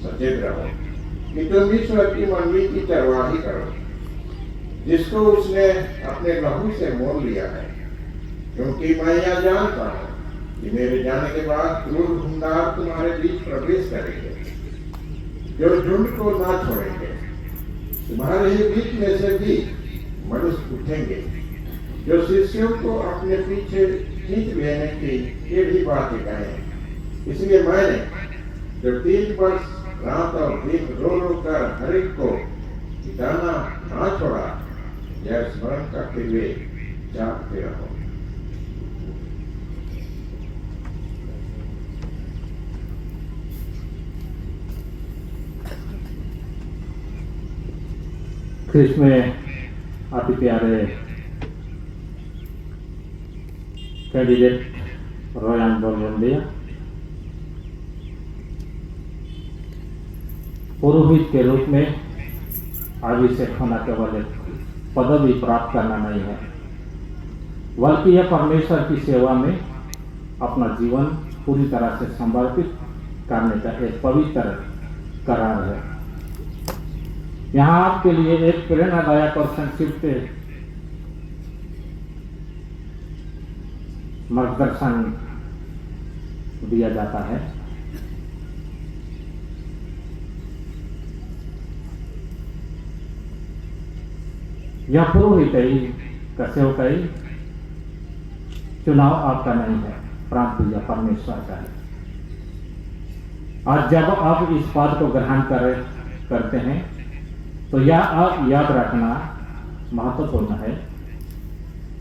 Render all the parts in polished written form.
सचेत रहो कि तुम ईश्वर की मंडली की चरवाही करो, जिसको उसने अपने लहू से मोल लिया है। क्योंकि मैं यह जानता हूँ कि मेरे जाने के बाद क्रूर हुंडार तुम्हारे बीच प्रवेश करेंगे, जो झुंड को ना छोड़ेंगे। तुम्हारे ही बीच में से भी मनुष्य उठेंगे, जो शिष्यों को अपने पीछे खींच लेने की टेढ़ी बातें कहें। इसलिए मैंने जो 3 वर्ष रात और दिन रो रो कर हर एक को पिटाना ना छोड़ा, यह स्मरण करते हुए जागते रहो। ख्रिस्त में अति प्यारे कैंडिडेट रोयान बोलबंदिया, पुरोहित के रूप में अभिषेक होना केवल एक पदवी प्राप्त करना नहीं है, बल्कि यह परमेश्वर की सेवा में अपना जीवन पूरी तरह से समर्पित करने का एक पवित्र करार है। यहाँ आपके लिए एक प्रेरणादायक और संक्षिप्त मार्गदर्शन दिया जाता है। यह पुरोहिताई का सेवकाई चुनाव आपका नहीं है, परंतु यह परमेश्वर का है। और जब आप इस बात को ग्रहण करते हैं तो यह आप याद रखना महत्वपूर्ण है,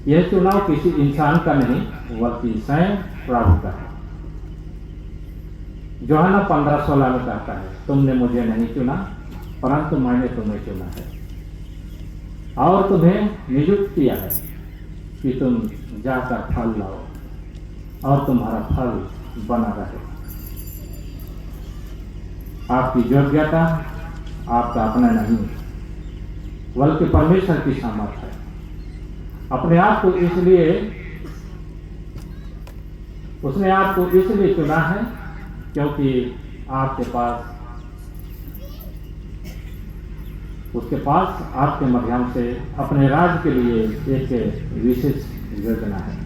यह चुनाव किसी इंसान का नहीं बल्कि स्वयं प्रभु का है। यूहन्ना 15:16 में कहता है, तुमने मुझे नहीं चुना परंतु मैंने तुम्हें चुना है और तुम्हें नियुक्त किया है कि तुम जाकर फल लाओ और तुम्हारा फल बना रहे। आपकी योग्यता आपका अपना नहीं बल्कि परमेश्वर की सामर्थ है। अपने आप को इसलिए उसने आपको इसलिए चुना है क्योंकि उसके पास आपके माध्यम से अपने राज्य के लिए एक विशेष योजना है।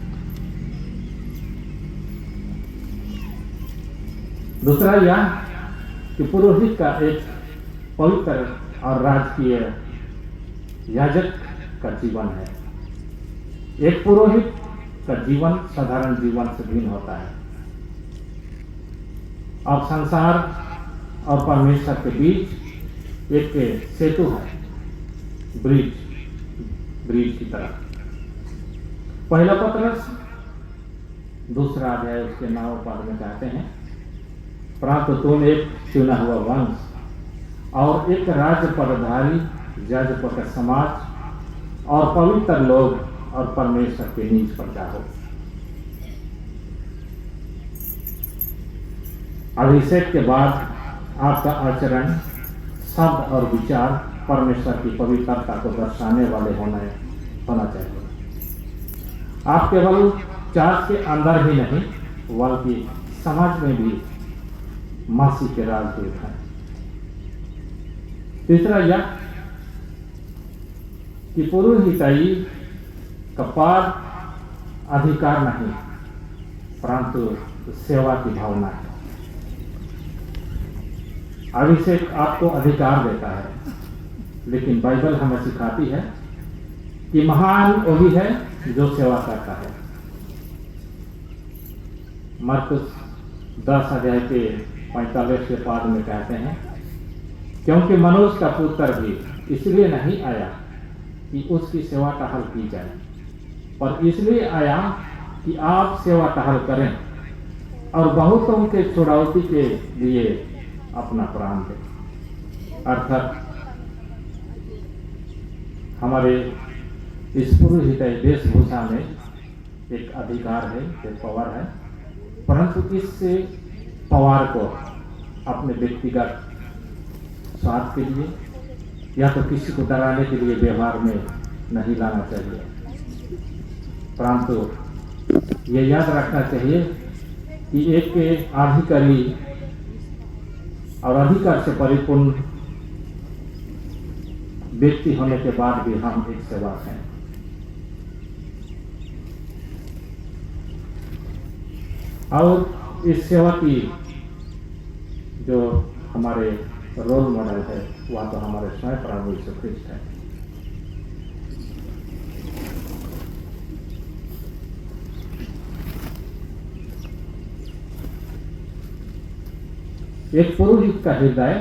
दूसरा यह कि पुरोहित का एक पवित्र और राजकीय याजक का जीवन है। एक पुरोहित का जीवन साधारण जीवन से भिन्न होता है और संसार और परमेश्वर के बीच एक सेतु है, ब्रिज की तरह। पहला पत्रस 2 अध्याय उसके 9 पद में कहते हैं, परंतु तुम एक चुना हुआ वंश और एक राज्य पदधारी याजक समाज और पवित्र लोग और परमेश्वर के निज प्रजा हो। अभिषेक के बाद आपका आचरण, शब्द और विचार परमेश्वर की पवित्रता को दर्शाने वाले होना चाहिए। आप केवल चर्च के अंदर ही नहीं बल्कि समाज में भी मसीह के राजदूत हैं। तीसरा यह कि पुरोहिताई का पार अधिकार नहीं परंतु सेवा की भावना है। अभिषेक आपको अधिकार देता है, लेकिन बाइबल हमें सिखाती है कि महान वही है जो सेवा करता है। मरकुस 10 अध्याय के 45 पद में कहते हैं, क्योंकि मनुष्य का पुत्र भी इसलिए नहीं आया कि उसकी सेवा टहल की जाए, पर इसलिए आया कि आप सेवा टहल करें और बहुतों के छुड़ौती के लिए अपना प्राण दें। अर्थात हमारे इस पुरोहिताई वेशभूषा में एक अधिकार है, एक पावर है, परंतु इस पावर को अपने व्यक्तिगत स्वार्थ के लिए या तो किसी को डराने के लिए व्यवहार में नहीं लाना चाहिए, परंतु ये याद रखना चाहिए कि एक अधिकारी और अधिकार से परिपूर्ण व्यक्ति होने के बाद भी हम एक सेवक हैं। और इस सेवा की जो हमारे रोल मॉडल है वह तो हमारे स्वयं प्रभु यीशु ख्रिस्ट है। एक पुरोहित का हृदय